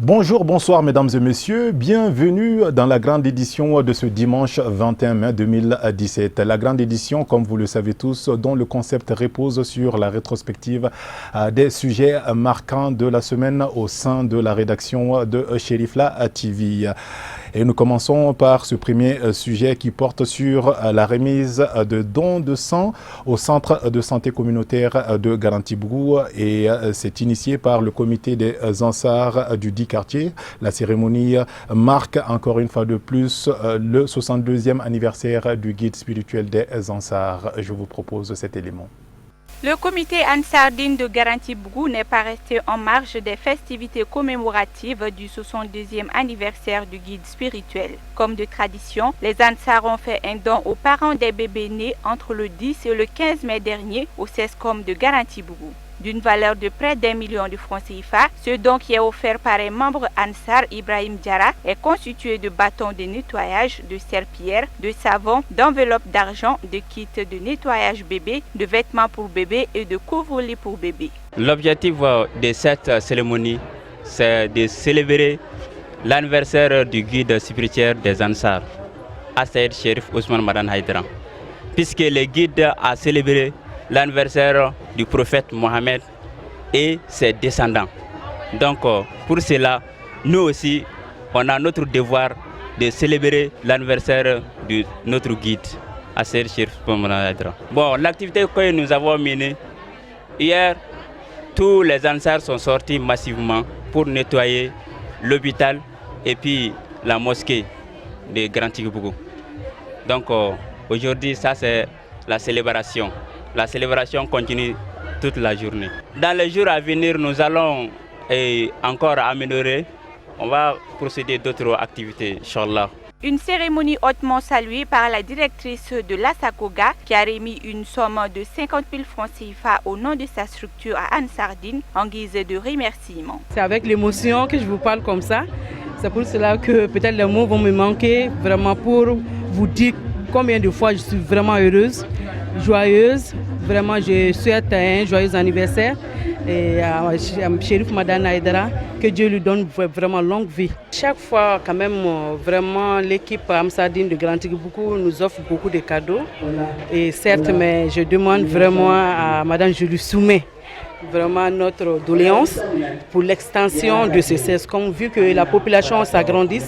Bonjour, bonsoir mesdames et messieurs, bienvenue dans la grande édition de ce dimanche 21 mai 2017. La grande édition, comme vous le savez tous, dont le concept repose sur la rétrospective des sujets marquants de la semaine au sein de la rédaction de Cherifla TV. Et nous commençons par ce premier sujet qui porte sur la remise de dons de sang au centre de santé communautaire de Garantibougou et c'est initié par le comité des Ansars du dit quartier. La cérémonie marque encore une fois de plus le 62e anniversaire du guide spirituel des Ansars. Je vous propose cet élément. Le comité Ansardine de Garantibougou n'est pas resté en marge des festivités commémoratives du 62e anniversaire du guide spirituel. Comme de tradition, les Ansars ont fait un don aux parents des bébés nés entre le 10 et le 15 mai dernier au CESCOM de Garantibougou. D'une valeur de près d'1 million de francs CFA, ce don qui est offert par un membre Ansar, Ibrahim Diarra, est constitué de bâtons de nettoyage, de serpillères, de savon, d'enveloppes d'argent, de kits de nettoyage bébé, de vêtements pour bébé et de couvre-lit pour bébé. L'objectif de cette cérémonie, c'est de célébrer l'anniversaire du guide spirituel des Ansars, Assaïd Cherif Ousmane Madan Haïdara, puisque le guide a célébré l'anniversaire du prophète Mohammed et ses descendants. Donc pour cela, nous aussi, on a notre devoir de célébrer l'anniversaire de notre guide, Assaïd Cherif Ousmane Madan Haïdara. Bon, l'activité que nous avons menée, hier, tous les Ansars sont sortis massivement pour nettoyer l'hôpital et puis la mosquée de Garantibougou. Donc aujourd'hui, ça c'est la célébration. La célébration continue toute la journée. Dans les jours à venir, nous allons encore améliorer. On va procéder d'autres activités, Inch'Allah. Une cérémonie hautement saluée par la directrice de l'Assakoga qui a remis une somme de 50 000 francs CFA au nom de sa structure à Ansardine en guise de remerciement. C'est avec l'émotion que je vous parle comme ça. C'est pour cela que peut-être les mots vont me manquer vraiment pour vous dire combien de fois je suis vraiment heureuse, joyeuse. Vraiment, je souhaite un joyeux anniversaire et à Cherif Madan Haïdara, que Dieu lui donne vraiment longue vie. Chaque fois, quand même, vraiment, l'équipe Ansardine de Garantibougou nous offre beaucoup de cadeaux. Et certes, mais je demande vraiment à Madame, je lui soumets vraiment notre doléance pour l'extension de ce CESCOM, vu que la population s'agrandit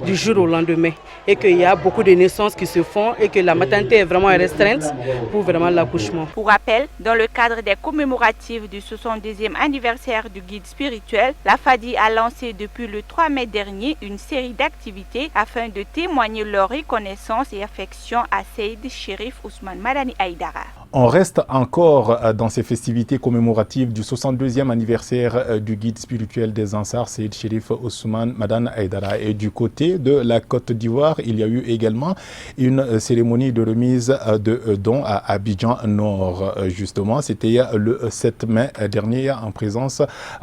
du jour au lendemain et qu'il y a beaucoup de naissances qui se font et que la maternité est vraiment restreinte pour vraiment l'accouchement. Pour rappel, dans le cadre des commémoratives du 62e anniversaire du guide spirituel, la FADI a lancé depuis le 3 mai dernier une série d'activités afin de témoigner leur reconnaissance et affection à Seydi Cherif Ousmane Madani Haïdara. On reste encore dans ces festivités commémoratives du 62e anniversaire du guide spirituel des Ansars, Seydi Cherif Ousmane Madan Haïdara. Et du côté de la Côte d'Ivoire, il y a eu également une cérémonie de remise de dons à Abidjan Nord. Justement, c'était le 7 mai dernier en présence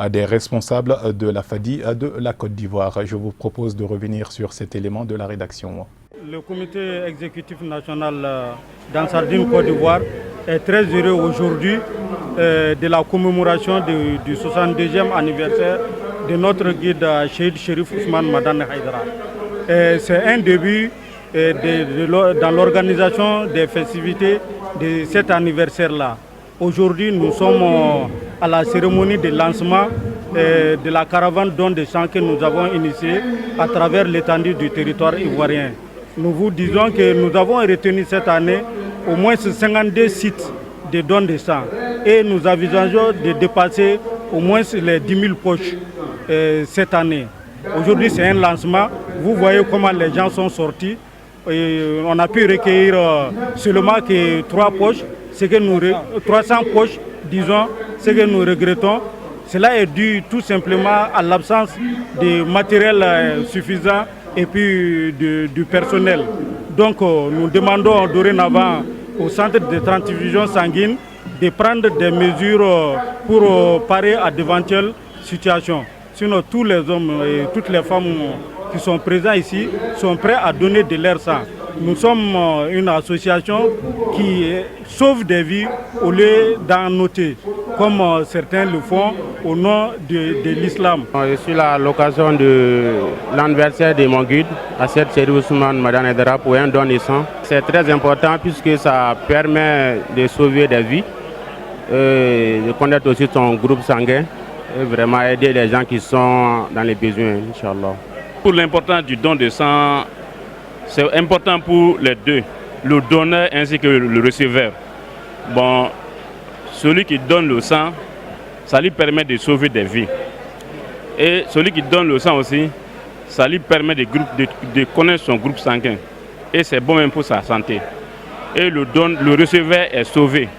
des responsables de la FADI de la Côte d'Ivoire. Je vous propose de revenir sur cet élément de la rédaction. Le comité exécutif national d'Ansardine Côte d'Ivoire est très heureux aujourd'hui de la commémoration du 62e anniversaire de notre guide Seydi Cherif Ousmane Madan Haïdara. C'est un début dans l'organisation des festivités de cet anniversaire-là. Aujourd'hui, nous sommes à la cérémonie de lancement de la caravane don de sang que nous avons initiée à travers l'étendue du territoire ivoirien. Nous vous disons que nous avons retenu cette année au moins 52 sites de dons de sang et nous envisageons de dépasser au moins les 10 000 poches cette année. Aujourd'hui, c'est un lancement. Vous voyez comment les gens sont sortis. Et on a pu recueillir seulement que 300 poches, disons, ce que nous regrettons. Cela est dû tout simplement à l'absence de matériel suffisant et puis du personnel. Donc nous demandons dorénavant au centre de transfusion sanguine de prendre des mesures pour parer à d'éventuelles situations. Sinon tous les hommes et toutes les femmes qui sont présents ici sont prêts à donner de leur sang. Nous sommes une association qui sauve des vies au lieu d'en noter, comme certains le font. au nom de l'islam. Je suis là à l'occasion de l'anniversaire de mon guide, Asset Chérif Ousmane Madane Haïdara, pour un don de sang. C'est très important puisque ça permet de sauver des vies, de connaître aussi son groupe sanguin et vraiment aider les gens qui sont dans les besoins, Inch'Allah. Pour l'importance du don de sang, c'est important pour les deux, le donneur ainsi que le receveur. Bon, celui qui donne le sang, ça lui permet de sauver des vies. Et celui qui donne le sang aussi, ça lui permet de connaître son groupe sanguin. Et c'est bon même pour sa santé. Et le receveur est sauvé.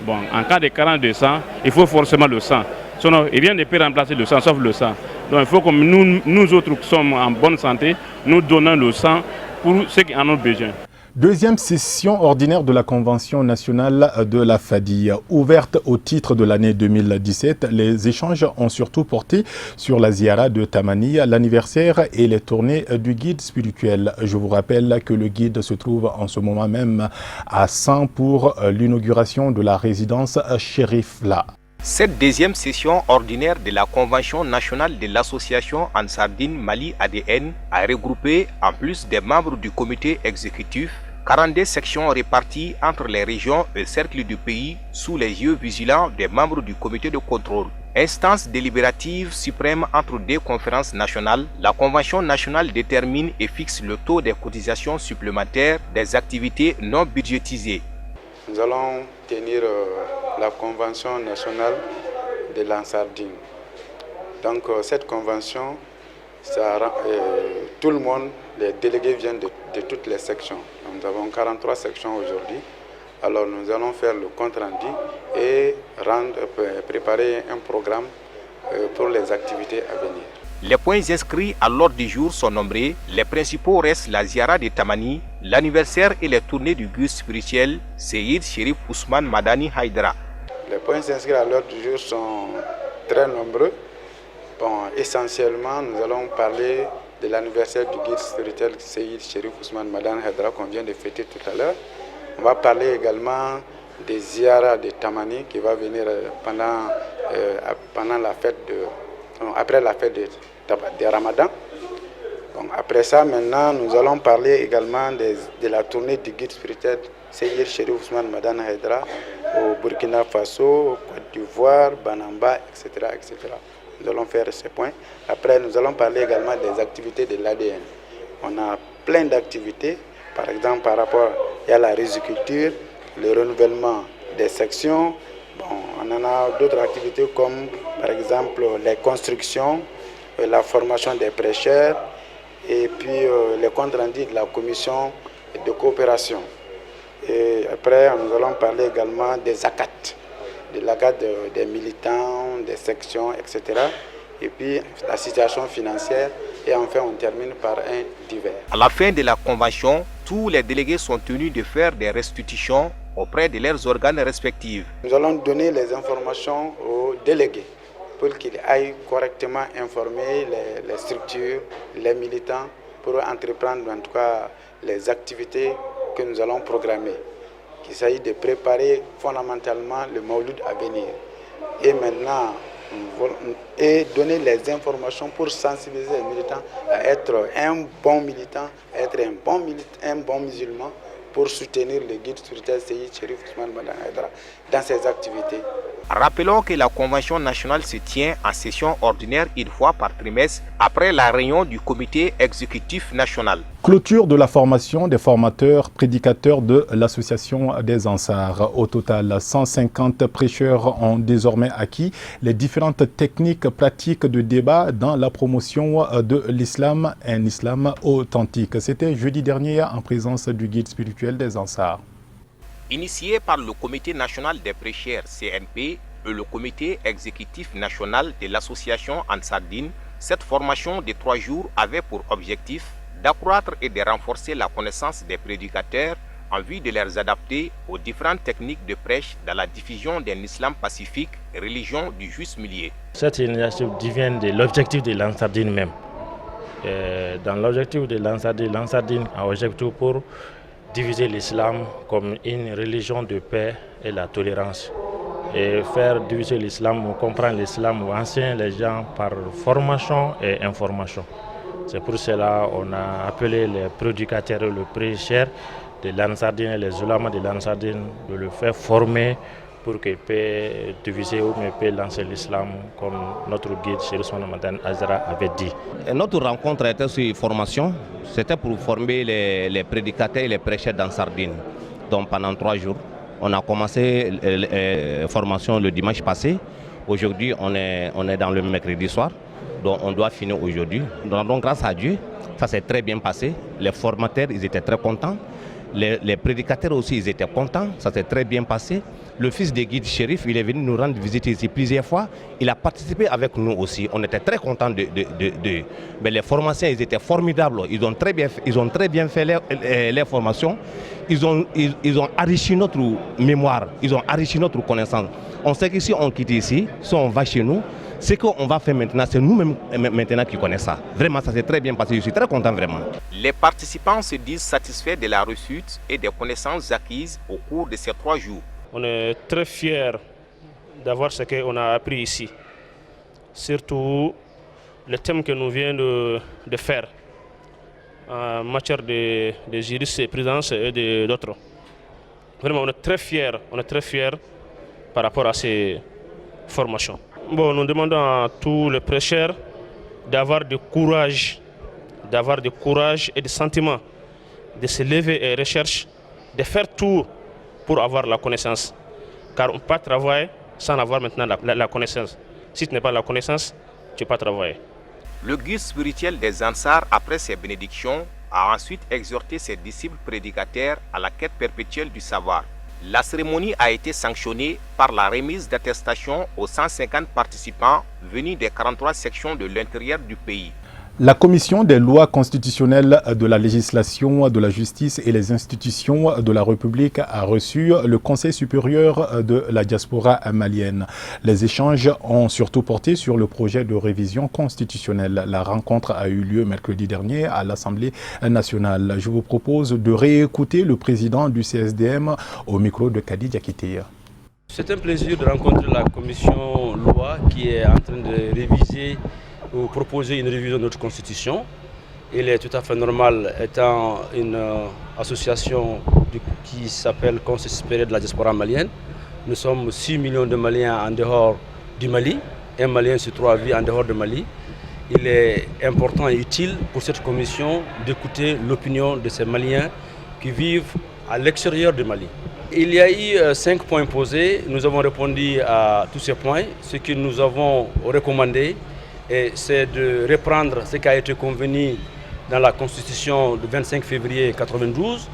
Bon, en cas de carence de sang, il faut forcément le sang. Sinon, rien ne peut remplacer le sang, sauf le sang. Donc il faut que nous autres qui sommes en bonne santé, nous donnons le sang pour ceux qui en ont besoin. Deuxième session ordinaire de la Convention nationale de la FADI. Ouverte au titre de l'année 2017, les échanges ont surtout porté sur la Ziara de Tamani, l'anniversaire et les tournées du guide spirituel. Je vous rappelle que le guide se trouve en ce moment même à 100 pour l'inauguration de la résidence Chérif-La. Cette deuxième session ordinaire de la Convention nationale de l'association Ansardine Mali ADN a regroupé, en plus des membres du comité exécutif, 42 sections réparties entre les régions et cercles du pays sous les yeux vigilants des membres du comité de contrôle. Instance délibérative suprême entre deux conférences nationales, la Convention nationale détermine et fixe le taux des cotisations supplémentaires des activités non budgétisées. Nous allons tenir la Convention nationale de l'Ansardine. Donc cette convention, tout le monde, les délégués viennent de toutes les sections. Nous avons 43 sections aujourd'hui. Alors nous allons faire le compte rendu et préparer un programme pour les activités à venir. Les points inscrits à l'ordre du jour sont nombreux. Les principaux restent la Ziara de Tamani, l'anniversaire et les tournées du guide spirituel Seyyid Chérif Ousmane Madani Haïdara. Les points inscrits à l'ordre du jour sont très nombreux. Bon, essentiellement, nous allons parler de l'anniversaire du guide spirituel Seyyid Chérif Ousmane Madani Haïdara qu'on vient de fêter tout à l'heure. On va parler également des Ziara de Tamani qui va venir pendant la fête après la fête de Ramadan. Donc après ça, maintenant, nous allons parler également de la tournée du guide spirituel Seyyid Chérif Ousmane Madani Haïdara au Burkina Faso, Côte d'Ivoire, Banamba, etc., etc. Nous allons faire ces points. Après, nous allons parler également des activités de l'ADN. On a plein d'activités. Par exemple, par rapport à la riziculture, le renouvellement des sections. Bon, on en a d'autres activités comme, par exemple, les constructions, la formation des prêcheurs et puis les comptes rendus de la commission de coopération. Et après, nous allons parler également des ACAT, de l'ACAT des militants, des sections, etc. Et puis la situation financière. Et enfin, on termine par un divers. À la fin de la convention, tous les délégués sont tenus de faire des restitutions auprès de leurs organes respectifs. Nous allons donner les informations aux délégués pour qu'ils aillent correctement informer les structures, les militants, pour entreprendre en tout cas les activités que nous allons programmer. Il s'agit de préparer fondamentalement le Mawlid à venir. Et maintenant, et donner les informations pour sensibiliser les militants à être un bon militant, à être un bon musulman pour soutenir le guide spirituel Seyyid Chérif Ousmane Madani Haïdara dans ses activités. Rappelons que la Convention nationale se tient en session ordinaire une fois par trimestre après la réunion du comité exécutif national. Clôture de la formation des formateurs prédicateurs de l'association des Ansars. Au total, 150 prêcheurs ont désormais acquis les différentes techniques pratiques de débat dans la promotion de l'islam, un islam authentique. C'était jeudi dernier en présence du guide spirituel des Ansars. Initié par le Comité national des prêcheurs CNP et le Comité exécutif national de l'association Ansardine, cette formation de 3 jours avait pour objectif d'accroître et de renforcer la connaissance des prédicateurs en vue de les adapter aux différentes techniques de prêche dans la diffusion d'un islam pacifique, religion du juste milieu. Cette initiative vient de l'objectif de l'Ansardine même. Dans l'objectif de l'Ansardine a objectif pour diviser l'islam comme une religion de paix et la tolérance. et faire diviser l'islam ou comprendre l'islam ou enseigner les gens par formation et information. C'est pour cela qu'on a appelé les prédicateurs et le prêcheur de l'Ansardine et les ulamas de l'Ansardine de le faire former pour qu'il puisse diviser ou puisse lancer l'islam comme notre guide Cheikh Ousmane Madane Haidara avait dit. Et notre rencontre était sur formation, c'était pour former les prédicateurs et les prêcheurs d'Ansardine. Donc pendant 3 jours, on a commencé la formation le dimanche passé. Aujourd'hui, on est dans le mercredi soir. Donc on doit finir aujourd'hui. Donc grâce à Dieu, ça s'est très bien passé. Les formateurs, ils étaient très contents. Les prédicateurs aussi, ils étaient contents. Ça s'est très bien passé. Le fils des guides shérif, il est venu nous rendre visite ici plusieurs fois. Il a participé avec nous aussi. On était très contents Mais les formations, ils étaient formidables. Ils ont très bien fait les formations. Ils ont enrichi notre mémoire. Ils ont enrichi notre connaissance. On sait que si on quitte ici, si on va chez nous, ce qu'on va faire maintenant, c'est nous-mêmes maintenant qui connaissons ça. Vraiment, ça s'est très bien passé. Je suis très content, vraiment. Les participants se disent satisfaits de la réussite et des connaissances acquises au cours de ces 3 jours. On est très fiers d'avoir ce qu'on a appris ici. Surtout le thème que nous venons de faire en matière de jurisprudence et d'autres. Vraiment, on est très fiers par rapport à ces formations. Bon, nous demandons à tous les prêcheurs d'avoir du courage et du sentiment, de se lever et rechercher, de faire tout pour avoir la connaissance. Car on ne peut pas travailler sans avoir maintenant la connaissance. Si tu n'as pas la connaissance, tu ne peux pas travailler. Le guide spirituel des Ansars, après ses bénédictions, a ensuite exhorté ses disciples prédicateurs à la quête perpétuelle du savoir. La cérémonie a été sanctionnée par la remise d'attestations aux 150 participants venus des 43 sections de l'intérieur du pays. La Commission des lois constitutionnelles, de la législation, de la justice et les institutions de la République a reçu le Conseil supérieur de la diaspora malienne. Les échanges ont surtout porté sur le projet de révision constitutionnelle. La rencontre a eu lieu mercredi dernier à l'Assemblée nationale. Je vous propose de réécouter le président du CSDM au micro de Kadi Diakité. C'est un plaisir de rencontrer la Commission loi qui est en train de réviser ou proposer une révision de notre constitution. Il est tout à fait normal, étant une association qui s'appelle Conseil supérieur de la diaspora malienne. Nous sommes 6 millions de Maliens en dehors du Mali, 1 Malien sur 3 vit en dehors du Mali. Il est important et utile pour cette commission d'écouter l'opinion de ces Maliens qui vivent à l'extérieur du Mali. Il y a eu 5 points posés, nous avons répondu à tous ces points. Ce que nous avons recommandé, c'est de reprendre ce qui a été convenu dans la Constitution du 25 février 1992.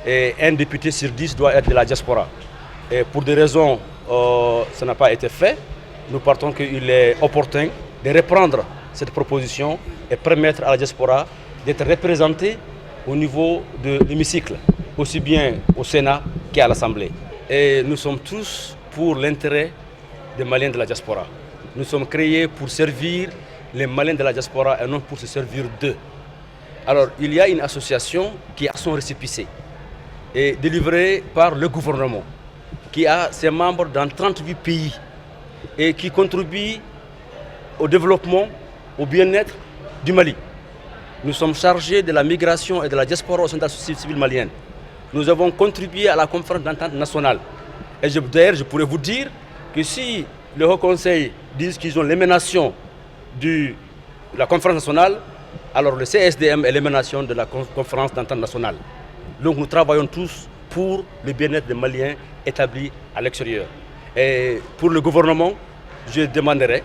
Et un député sur 10 doit être de la diaspora. Et pour des raisons, ça n'a pas été fait. Nous partons qu'il est opportun de reprendre cette proposition et permettre à la diaspora d'être représentée au niveau de l'hémicycle, aussi bien au Sénat qu'à l'Assemblée. Et nous sommes tous pour l'intérêt des Maliens de la diaspora. Nous sommes créés pour servir les Maliens de la diaspora et non pour se servir d'eux. Alors, il y a une association qui a son récépissé et délivrée par le gouvernement, qui a ses membres dans 38 pays et qui contribue au développement, au bien-être du Mali. Nous sommes chargés de la migration et de la diaspora au sein de la société civile malienne. Nous avons contribué à la conférence d'entente nationale. Et d'ailleurs, je pourrais vous dire que si le Haut Conseil dit qu'ils ont l'émanation de la conférence nationale, alors le CSDM est l'émanation de la conférence d'entente nationale. Donc nous travaillons tous pour le bien-être des Maliens établis à l'extérieur. Et pour le gouvernement, je demanderai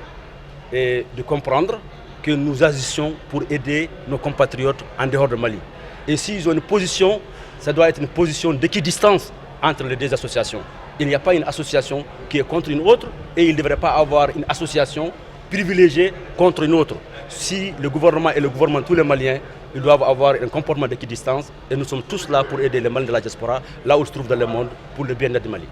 de comprendre que nous agissions pour aider nos compatriotes en dehors du Mali. Et s'ils ont une position, ça doit être une position d'équidistance entre les deux associations. Il n'y a pas une association qui est contre une autre et il ne devrait pas avoir une association privilégiée contre une autre. Si le gouvernement et le gouvernement, tous les Maliens, ils doivent avoir un comportement d'équidistance et nous sommes tous là pour aider les Maliens de la diaspora, là où ils se trouvent dans le monde, pour le bien-être du Mali.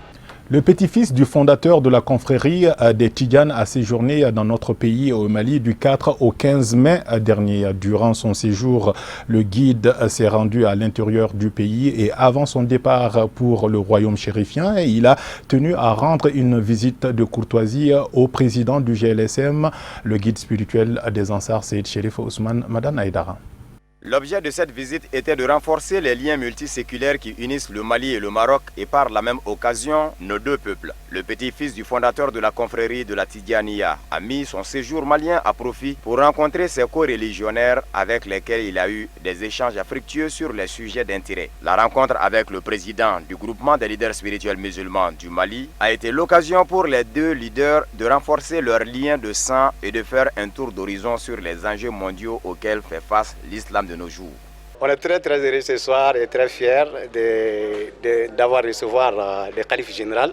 Le petit-fils du fondateur de la confrérie des Tidjanes a séjourné dans notre pays au Mali du 4 au 15 mai dernier. Durant son séjour, le guide s'est rendu à l'intérieur du pays et avant son départ pour le royaume chérifien, il a tenu à rendre une visite de courtoisie au président du GLSM, le guide spirituel des Ansar, Seyd Cherif Ousmane Madane Haïdara. L'objet de cette visite était de renforcer les liens multiséculaires qui unissent le Mali et le Maroc et par la même occasion nos deux peuples. Le petit-fils du fondateur de la confrérie de la Tidjaniya a mis son séjour malien à profit pour rencontrer ses co-religionnaires avec lesquels il a eu des échanges fructueux sur les sujets d'intérêt. La rencontre avec le président du groupement des leaders spirituels musulmans du Mali a été l'occasion pour les deux leaders de renforcer leurs liens de sang et de faire un tour d'horizon sur les enjeux mondiaux auxquels fait face l'islam de nos jours. On est très heureux ce soir et très fiers d'avoir recevoir le calife général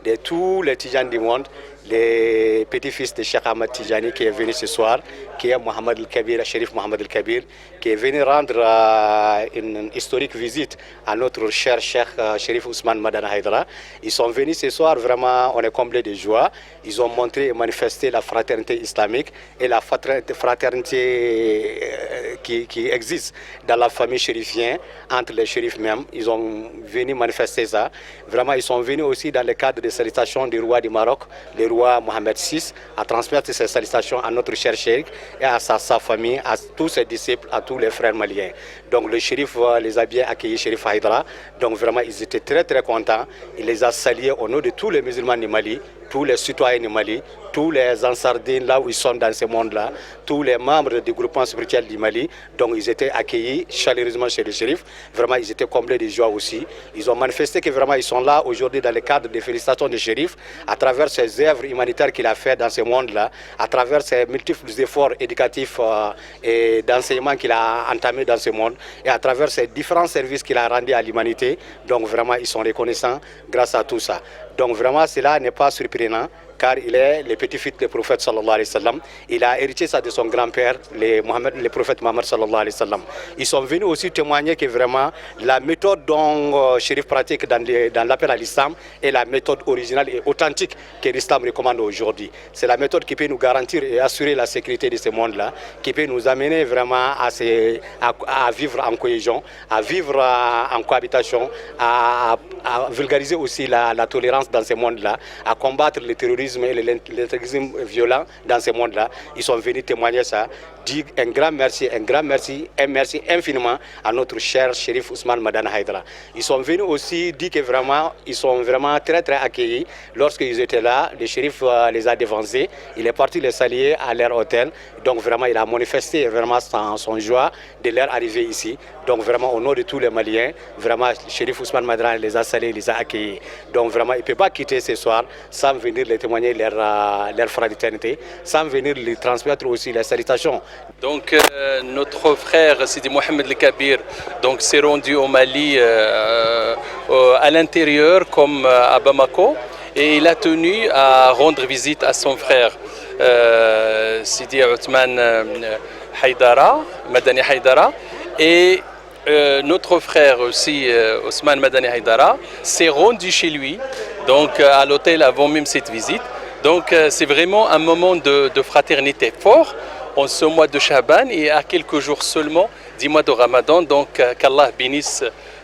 de tous les Tidjanes du monde, les petits-fils de Cheikh Ahmed Tidjani qui est venu ce soir, qui est Mohamed El-Kabir, Cherif Mohamed El-Kabir, qui est venu rendre une historique visite à notre cher Cheikh Cherif Ousmane Madane Haïdara. Ils sont venus ce soir, vraiment on est comblés de joie. Ils ont montré et manifesté la fraternité islamique et la fraternité qui existe dans la famille chérifienne, entre les chérifs même. Ils ont venu manifester ça. Vraiment, ils sont venus aussi dans le cadre des salutations du roi du Maroc, le roi Mohamed VI, à transmettre ces salutations à notre cher cheikh et à sa famille, à tous ses disciples, à tous les frères maliens. Donc le shérif les a bien accueillis, Cherif Haïdara. Donc vraiment, ils étaient très contents. Il les a salués au nom de tous les musulmans du Mali, tous les citoyens du Mali, tous les Ansardines là où ils sont dans ce monde-là, tous les membres du groupement spirituel du Mali. Donc ils étaient accueillis chaleureusement chez le shérif. Vraiment, ils étaient comblés de joie aussi. Ils ont manifesté que vraiment ils sont là aujourd'hui dans le cadre des félicitations du shérif, à travers ses œuvres humanitaires qu'il a fait dans ce monde-là, à travers ses multiples efforts éducatifs et d'enseignement qu'il a entamés dans ce monde, et à travers ses différents services qu'il a rendus à l'humanité. Donc vraiment, ils sont reconnaissants grâce à tout ça. Donc vraiment, cela n'est pas surprenant, car il est le petit-fils du prophète sallallahu alayhi wa sallam. Il a hérité ça de son grand-père, le prophète Mohammed sallallahu alayhi wa sallam. Ils sont venus aussi témoigner que vraiment la méthode dont Cherif pratique dans l'appel à l'islam est la méthode originale et authentique que l'islam recommande aujourd'hui. C'est la méthode qui peut nous garantir et assurer la sécurité de ce monde-là, qui peut nous amener vraiment à vivre en cohésion, à vivre en cohabitation, à vulgariser aussi la tolérance dans ce monde-là, à combattre le terrorisme et l'extrémisme violent dans ce monde-là. Ils sont venus témoigner ça. Dire un grand merci infiniment à notre cher Cherif Ousmane Madane Haïdara. Ils sont venus aussi dire que vraiment, ils sont vraiment très accueillis. Lorsqu'ils étaient là, le shérif les a dévancés. Il est parti les saluer à leur hôtel. Donc vraiment, il a manifesté vraiment son joie de leur arrivée ici. Donc vraiment, au nom de tous les Maliens, vraiment, Cherif Ousmane Madane les a salués, les a accueillis. Donc vraiment, il ne peut pas quitter ce soir sans venir les témoigner leur fraternité, sans venir lui transmettre aussi les salutations. Donc notre frère Sidi Mohamed El-Kabir s'est rendu au Mali à l'intérieur comme à Bamako, et il a tenu à rendre visite à son frère Sidi Ousmane Madani Haïdara, et notre frère aussi Ousmane Madani Haïdara s'est rendu chez lui, donc à l'hôtel avant même cette visite. Donc c'est vraiment un moment de fraternité fort en ce mois de Chaban et à quelques jours seulement du mois de Ramadan. Donc qu'Allah bénisse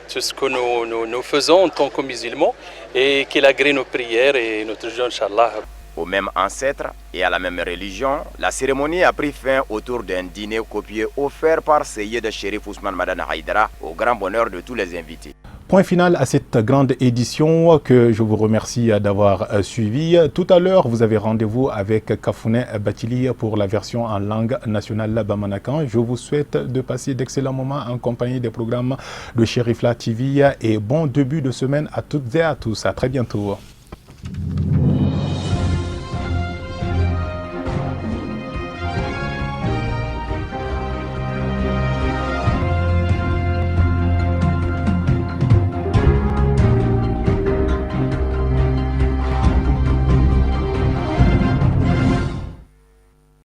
tout ce que nous faisons en tant que musulmans et qu'il agrée nos prières et notre jeûne, Inch'Allah. Au même ancêtre et à la même religion, la cérémonie a pris fin autour d'un dîner copié offert par Seyyed Cherif Ousmane Madane Haïdara au grand bonheur de tous les invités. Point final à cette grande édition que je vous remercie d'avoir suivi. Tout à l'heure, vous avez rendez-vous avec Kafouné Batili pour la version en langue nationale bamanakan. Je vous souhaite de passer d'excellents moments en compagnie des programmes de Cherifla TV et bon début de semaine à toutes et à tous. À très bientôt.